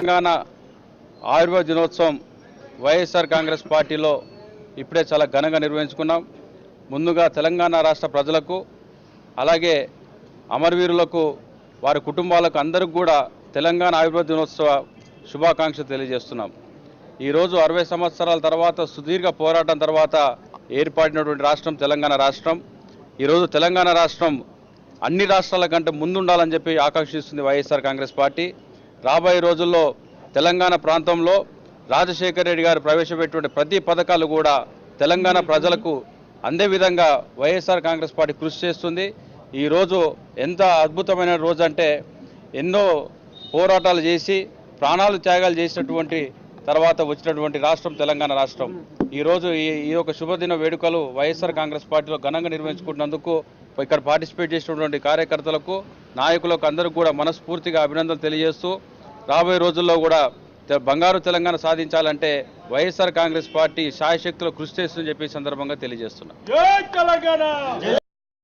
తెలంగాణ ఆయుర్వేద దినోత్సవం వైఎస్ఆర్ కాంగ్రెస్ పార్టీలో ఇప్పుడే చాలా ఘనంగా నిర్వహించుకున్నాం. ముందుగా తెలంగాణ రాష్ట్ర ప్రజలకు అలాగే అమరవీరులకు వారి కుటుంబాలకు అందరికీ కూడా తెలంగాణ ఆయుర్వేద దినోత్సవ శుభాకాంక్షలు తెలియజేస్తున్నాం. ఈరోజు 60 సంవత్సరాల తర్వాత సుదీర్ఘ పోరాటం తర్వాత ఏర్పడినటువంటి రాష్ట్రం తెలంగాణ రాష్ట్రం. ఈరోజు తెలంగాణ రాష్ట్రం అన్ని రాష్ట్రాల కంటే ముందుండాలని చెప్పి ఆకాంక్షిస్తుంది వైఎస్ఆర్ కాంగ్రెస్ పార్టీ. రాబోయే రోజుల్లో తెలంగాణ ప్రాంతంలో రాజశేఖర రెడ్డి గారు ప్రవేశపెట్టినటువంటి ప్రతి పథకాలు కూడా తెలంగాణ ప్రజలకు అందే విధంగా వైఎస్ఆర్ కాంగ్రెస్ పార్టీ కృషి చేస్తుంది. ఈరోజు ఎంత అద్భుతమైన రోజు అంటే ఎన్నో పోరాటాలు చేసి ప్రాణాలు త్యాగాలు చేసినటువంటి తర్వాత వచ్చినటువంటి రాష్ట్రం తెలంగాణ రాష్ట్రం. ఈరోజు ఈ యొక్క శుభదిన వేడుకలు వైఎస్ఆర్ కాంగ్రెస్ పార్టీలో ఘనంగా నిర్వహించుకుంటున్నందుకు ఇక్కడ పార్టిసిపేట్ చేసినటువంటి కార్యకర్తలకు నాయకులకు అందరికీ కూడా మనస్ఫూర్తిగా అభినందనలు తెలియజేస్తూ రాబోయే రోజుల్లో కూడా బంగారు తెలంగాణ సాధించాలంటే వైఎస్ఆర్ కాంగ్రెస్ పార్టీ శాయశక్తిలో కృషి చేస్తుందని చెప్పి సందర్భంగా తెలియజేస్తున్నాం.